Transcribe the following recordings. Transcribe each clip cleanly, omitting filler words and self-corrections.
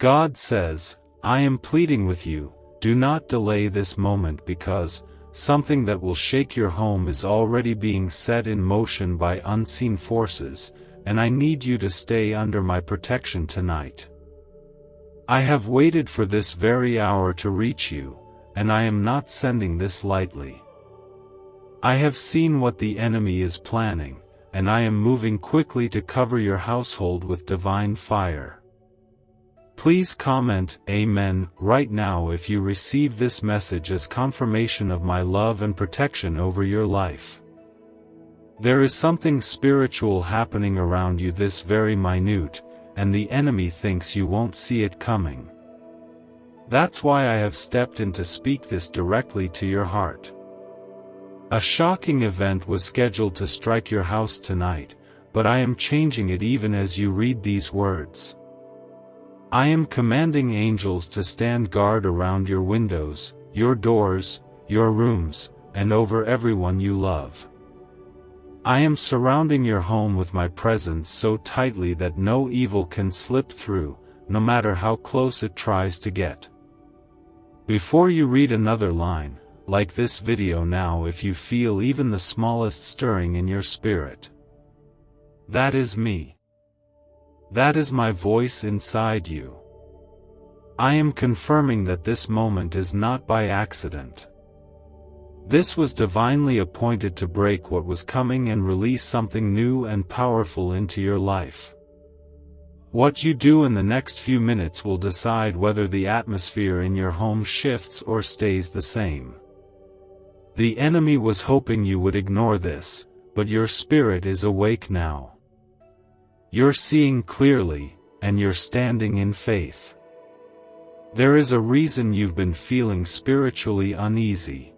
God says, I am pleading with you, do not delay this moment because something that will shake your home is already being set in motion by unseen forces, and I need you to stay under my protection tonight. I have waited for this very hour to reach you, and I am not sending this lightly. I have seen what the enemy is planning, and I am moving quickly to cover your household with divine fire. Please comment Amen right now if you receive this message as confirmation of my love and protection over your life. There is something spiritual happening around you this very minute, and the enemy thinks you won't see it coming. That's why I have stepped in to speak this directly to your heart. A shocking event was scheduled to strike your house tonight, but I am changing it even as you read these words. I am commanding angels to stand guard around your windows, your doors, your rooms, and over everyone you love. I am surrounding your home with my presence so tightly that no evil can slip through, no matter how close it tries to get. Before you read another line, like this video now if you feel even the smallest stirring in your spirit. That is me. That is my voice inside you. I am confirming that this moment is not by accident. This was divinely appointed to break what was coming and release something new and powerful into your life. What you do in the next few minutes will decide whether the atmosphere in your home shifts or stays the same. The enemy was hoping you would ignore this, but your spirit is awake now. You're seeing clearly, and you're standing in faith. There is a reason you've been feeling spiritually uneasy.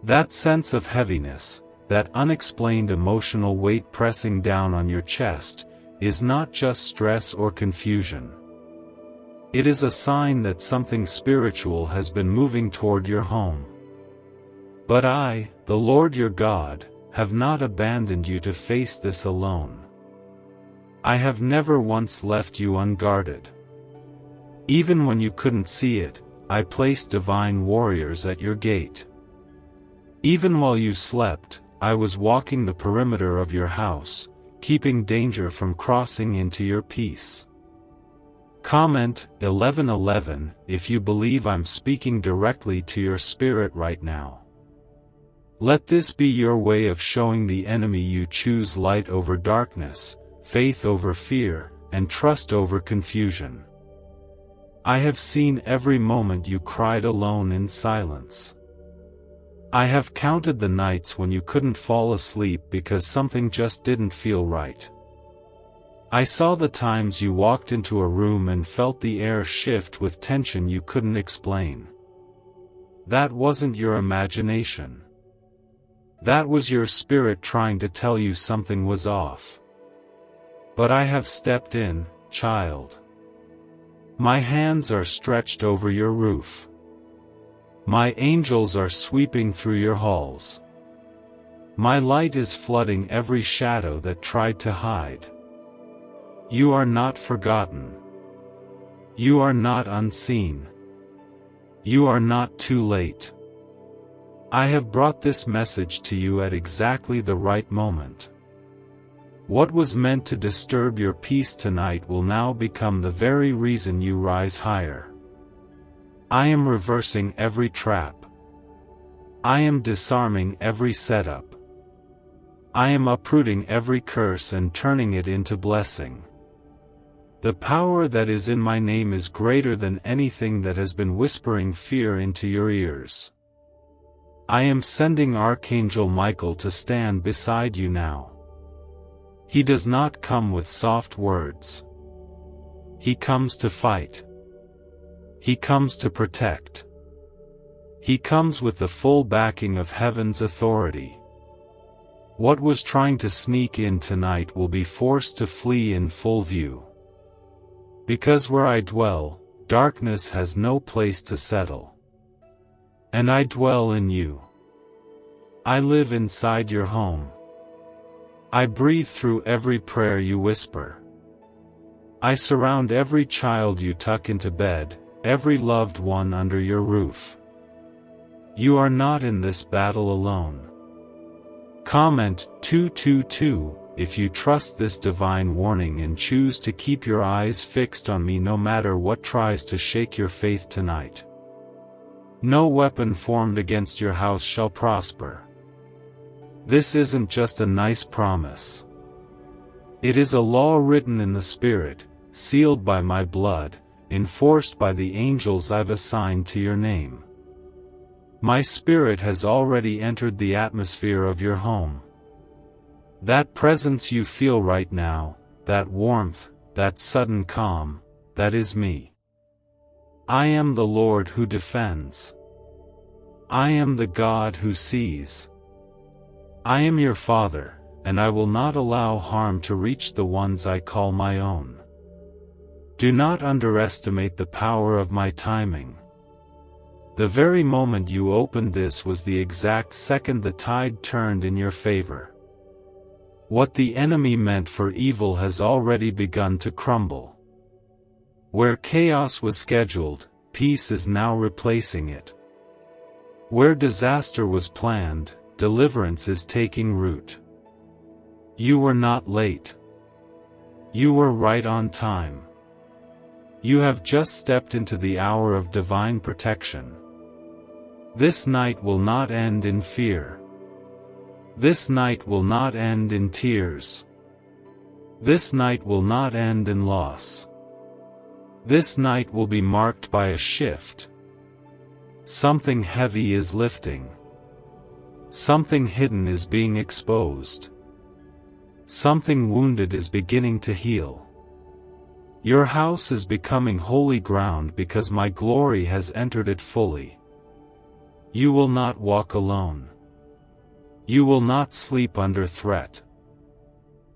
That sense of heaviness, that unexplained emotional weight pressing down on your chest, is not just stress or confusion. It is a sign that something spiritual has been moving toward your home. But I, the Lord your God, have not abandoned you to face this alone. I have never once left you unguarded. Even when you couldn't see it, I placed divine warriors at your gate. Even while you slept, I was walking the perimeter of your house, keeping danger from crossing into your peace. Comment 1111 if you believe I'm speaking directly to your spirit right now. Let this be your way of showing the enemy you choose light over darkness, faith over fear, and trust over confusion. I have seen every moment you cried alone in silence. I have counted the nights when you couldn't fall asleep because something just didn't feel right. I saw the times you walked into a room and felt the air shift with tension you couldn't explain. That wasn't your imagination. That was your spirit trying to tell you something was off. But I have stepped in, child. My hands are stretched over your roof. My angels are sweeping through your halls. My light is flooding every shadow that tried to hide. You are not forgotten. You are not unseen. You are not too late. I have brought this message to you at exactly the right moment. What was meant to disturb your peace tonight will now become the very reason you rise higher. I am reversing every trap. I am disarming every setup. I am uprooting every curse and turning it into blessing. The power that is in my name is greater than anything that has been whispering fear into your ears. I am sending Archangel Michael to stand beside you now. He does not come with soft words. He comes to fight. He comes to protect. He comes with the full backing of heaven's authority. What was trying to sneak in tonight will be forced to flee in full view. Because where I dwell, darkness has no place to settle. And I dwell in you. I live inside your home. I breathe through every prayer you whisper. I surround every child you tuck into bed, every loved one under your roof. You are not in this battle alone. Comment 222 if you trust this divine warning and choose to keep your eyes fixed on me no matter what tries to shake your faith tonight. No weapon formed against your house shall prosper. This isn't just a nice promise. It is a law written in the Spirit, sealed by my blood, enforced by the angels I've assigned to your name. My Spirit has already entered the atmosphere of your home. That presence you feel right now, that warmth, that sudden calm, that is me. I am the Lord who defends. I am the God who sees. I am your Father, and I will not allow harm to reach the ones I call my own. Do not underestimate the power of my timing. The very moment you opened this was the exact second the tide turned in your favor. What the enemy meant for evil has already begun to crumble. Where chaos was scheduled, peace is now replacing it. Where disaster was planned, deliverance is taking root. You were not late. You were right on time. You have just stepped into the hour of divine protection. This night will not end in fear. This night will not end in tears. This night will not end in loss. This night will be marked by a shift. Something heavy is lifting. Something hidden is being exposed. Something wounded is beginning to heal. Your house is becoming holy ground because my glory has entered it fully. You will not walk alone. You will not sleep under threat.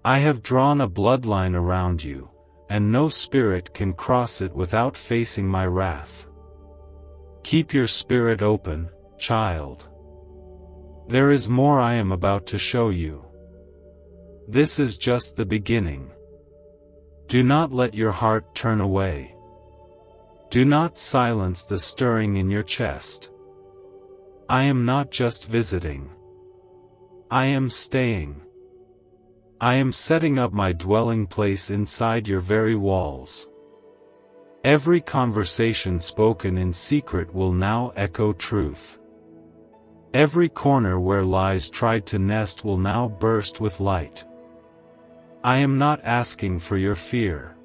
I have drawn a bloodline around you, and no spirit can cross it without facing my wrath. Keep your spirit open, child. There is more I am about to show you. This is just the beginning. Do not let your heart turn away. Do not silence the stirring in your chest. I am not just visiting. I am staying. I am setting up my dwelling place inside your very walls. Every conversation spoken in secret will now echo truth. Every corner where lies tried to nest will now burst with light. I am not asking for your fear.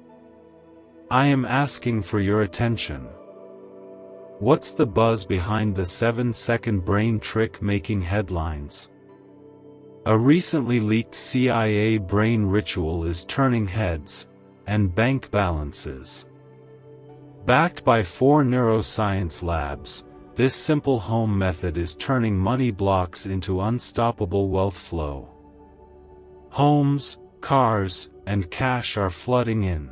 I am asking for your attention. What's the buzz behind the 7-second brain trick making headlines? A recently leaked CIA brain ritual is turning heads, and bank balances. Backed by 4 neuroscience labs, this simple home method is turning money blocks into unstoppable wealth flow. Homes, cars, and cash are flooding in.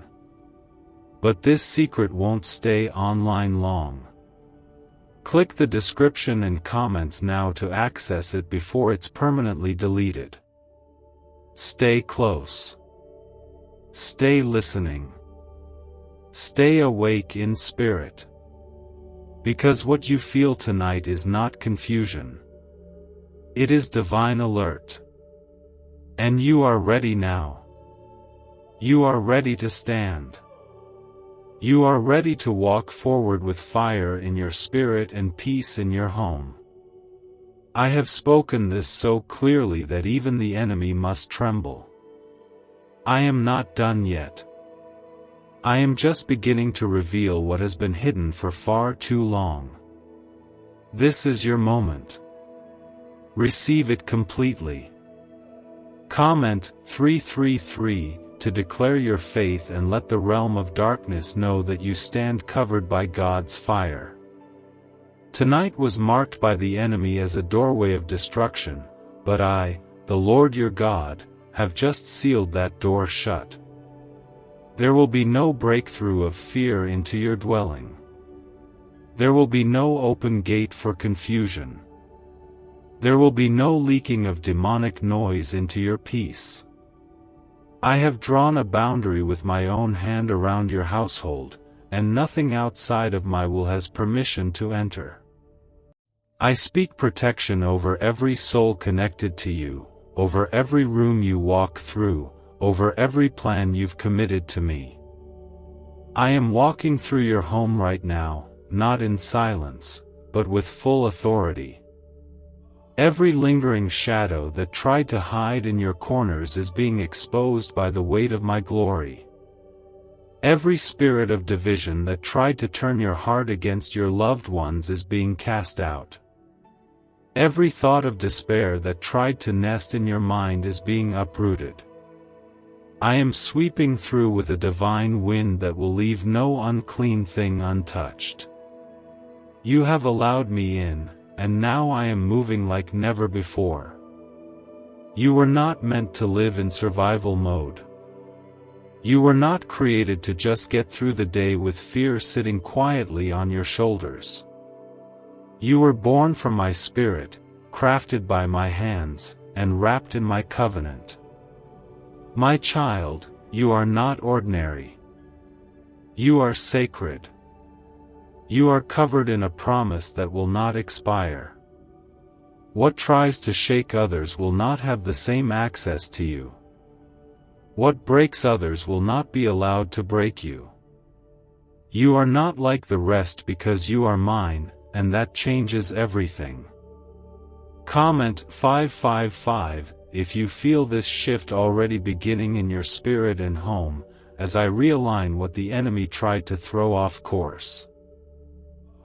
But this secret won't stay online long. Click the description and comments now to access it before it's permanently deleted. Stay close. Stay listening. Stay awake in spirit. Because what you feel tonight is not confusion. It is divine alert. And you are ready now. You are ready to stand. You are ready to walk forward with fire in your spirit and peace in your home. I have spoken this so clearly that even the enemy must tremble. I am not done yet. I am just beginning to reveal what has been hidden for far too long. This is your moment. Receive it completely. Comment 333 to declare your faith and let the realm of darkness know that you stand covered by God's fire. Tonight was marked by the enemy as a doorway of destruction, but I, the Lord your God, have just sealed that door shut. There will be no breakthrough of fear into your dwelling. There will be no open gate for confusion. There will be no leaking of demonic noise into your peace. I have drawn a boundary with my own hand around your household, and nothing outside of my will has permission to enter. I speak protection over every soul connected to you, over every room you walk through, over every plan you've committed to me. I am walking through your home right now, not in silence, but with full authority. Every lingering shadow that tried to hide in your corners is being exposed by the weight of my glory. Every spirit of division that tried to turn your heart against your loved ones is being cast out. Every thought of despair that tried to nest in your mind is being uprooted. I am sweeping through with a divine wind that will leave no unclean thing untouched. You have allowed me in, and now I am moving like never before. You were not meant to live in survival mode. You were not created to just get through the day with fear sitting quietly on your shoulders. You were born from my spirit, crafted by my hands, and wrapped in my covenant. My child, you are not ordinary. You are sacred. You are covered in a promise that will not expire. What tries to shake others will not have the same access to you. What breaks others will not be allowed to break you. You are not like the rest because you are mine, and that changes everything. Comment 555 if you feel this shift already beginning in your spirit and home, as I realign what the enemy tried to throw off course.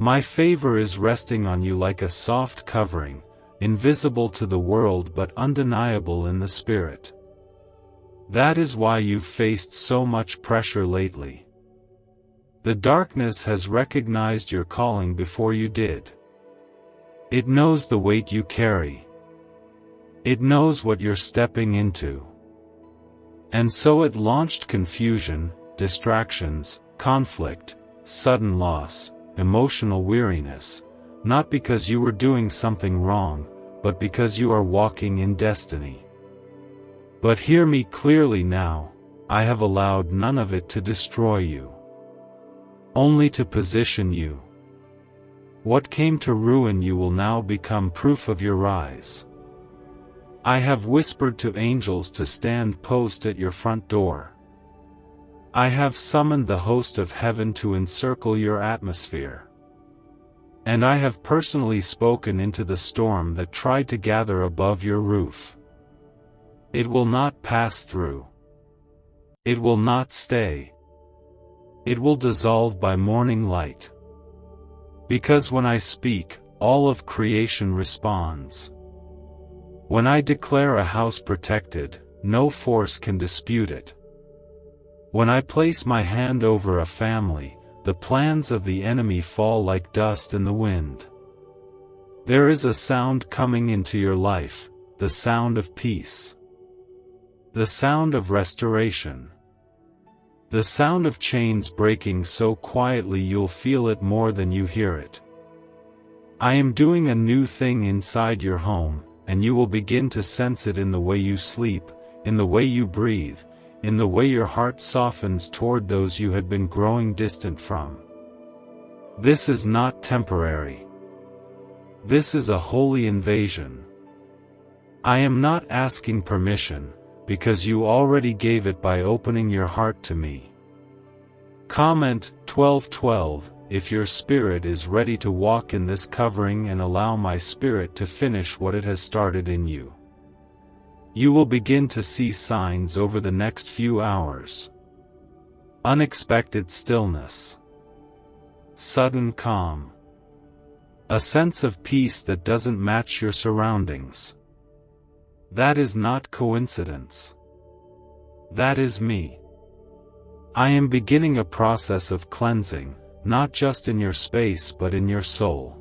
My favor is resting on you like a soft covering, invisible to the world but undeniable in the spirit. That is why you've faced so much pressure lately. The darkness has recognized your calling before you did. It knows the weight you carry. It knows what you're stepping into. And so it launched confusion, distractions, conflict, sudden loss, emotional weariness, not because you were doing something wrong, but because you are walking in destiny. But hear me clearly now, I have allowed none of it to destroy you. Only to position you. What came to ruin you will now become proof of your rise. I have whispered to angels to stand post at your front door. I have summoned the host of heaven to encircle your atmosphere. And I have personally spoken into the storm that tried to gather above your roof. It will not pass through. It will not stay. It will dissolve by morning light. Because when I speak, all of creation responds. When I declare a house protected, no force can dispute it. When I place my hand over a family, the plans of the enemy fall like dust in the wind. There is a sound coming into your life, the sound of peace. The sound of restoration. The sound of chains breaking so quietly you'll feel it more than you hear it. I am doing a new thing inside your home, and you will begin to sense it in the way you sleep, in the way you breathe, in the way your heart softens toward those you had been growing distant from. This is not temporary. This is a holy invasion. I am not asking permission, because you already gave it by opening your heart to me. Comment 1212 if your spirit is ready to walk in this covering and allow my spirit to finish what it has started in you. You will begin to see signs over the next few hours. Unexpected stillness. Sudden calm. A sense of peace that doesn't match your surroundings. That is not coincidence. That is me. I am beginning a process of cleansing, not just in your space but in your soul.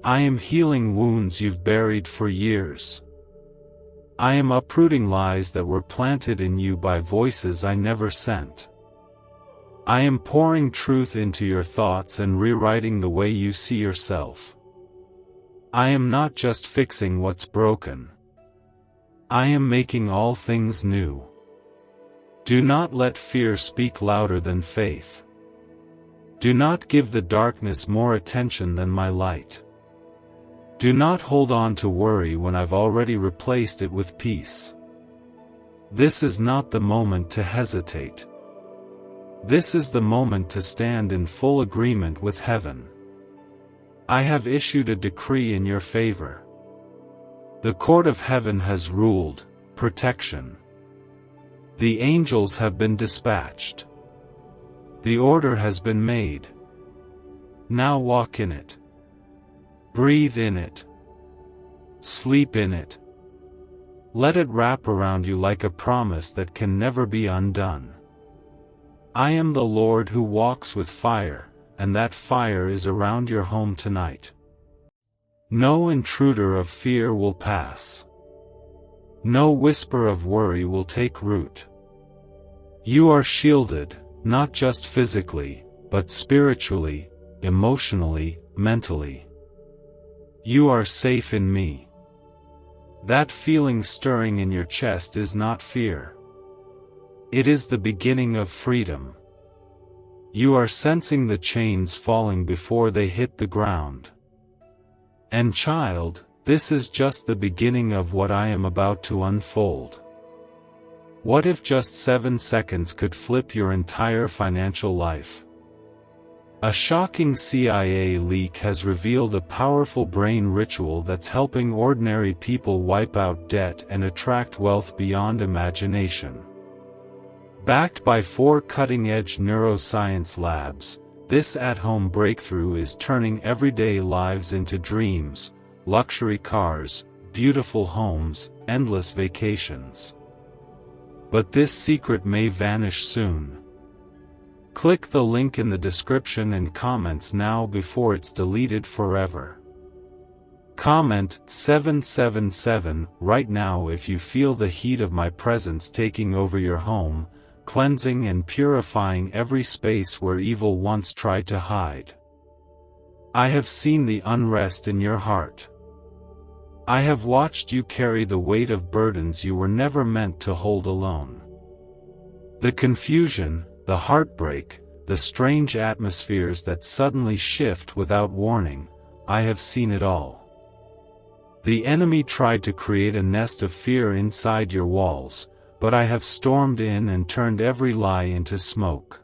I am healing wounds you've buried for years. I am uprooting lies that were planted in you by voices I never sent. I am pouring truth into your thoughts and rewriting the way you see yourself. I am not just fixing what's broken. I am making all things new. Do not let fear speak louder than faith. Do not give the darkness more attention than my light. Do not hold on to worry when I've already replaced it with peace. This is not the moment to hesitate. This is the moment to stand in full agreement with heaven. I have issued a decree in your favor. The court of heaven has ruled, protection. The angels have been dispatched. The order has been made. Now walk in it. Breathe in it. Sleep in it. Let it wrap around you like a promise that can never be undone. I am the Lord who walks with fire, and that fire is around your home tonight. No intruder of fear will pass. No whisper of worry will take root. You are shielded, not just physically, but spiritually, emotionally, mentally. You are safe in me. That feeling stirring in your chest is not fear. It is the beginning of freedom. You are sensing the chains falling before they hit the ground. And child, this is just the beginning of what I am about to unfold. What if just 7 seconds could flip your entire financial life? A shocking CIA leak has revealed a powerful brain ritual that's helping ordinary people wipe out debt and attract wealth beyond imagination. Backed by 4 cutting-edge neuroscience labs, this at-home breakthrough is turning everyday lives into dreams, luxury cars, beautiful homes, endless vacations. But this secret may vanish soon. Click the link in the description and comments now before it's deleted forever. Comment 777 right now if you feel the heat of my presence taking over your home, cleansing and purifying every space where evil once tried to hide. I have seen the unrest in your heart. I have watched you carry the weight of burdens you were never meant to hold alone. The confusion, the heartbreak, the strange atmospheres that suddenly shift without warning, I have seen it all. The enemy tried to create a nest of fear inside your walls, but I have stormed in and turned every lie into smoke.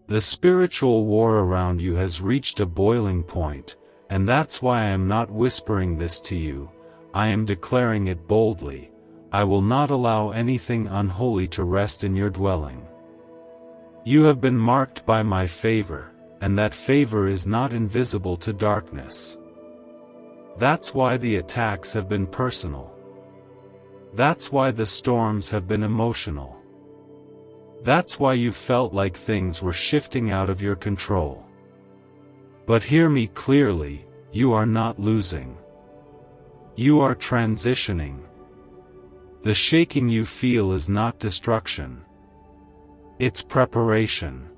The spiritual war around you has reached a boiling point, and that's why I am not whispering this to you, I am declaring it boldly. I will not allow anything unholy to rest in your dwelling. You have been marked by my favor, and that favor is not invisible to darkness. That's why the attacks have been personal. That's why the storms have been emotional. That's why you felt like things were shifting out of your control. But hear me clearly, you are not losing. You are transitioning. The shaking you feel is not destruction. It's preparation.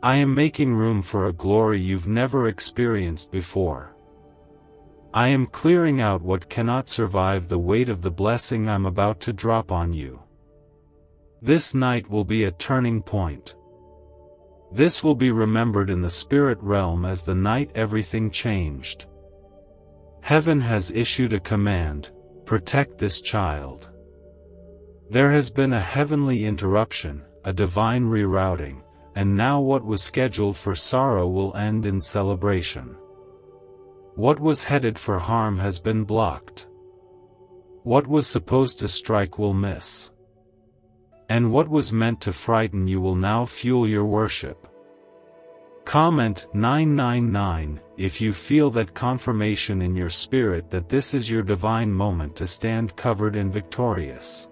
I am making room for a glory you've never experienced before. I am clearing out what cannot survive the weight of the blessing I'm about to drop on you. This night will be a turning point. This will be remembered in the spirit realm as the night everything changed. Heaven has issued a command: protect this child. There has been a heavenly interruption, a divine rerouting, and now what was scheduled for sorrow will end in celebration. What was headed for harm has been blocked. What was supposed to strike will miss. And what was meant to frighten you will now fuel your worship. Comment 999 if you feel that confirmation in your spirit that this is your divine moment to stand covered and victorious.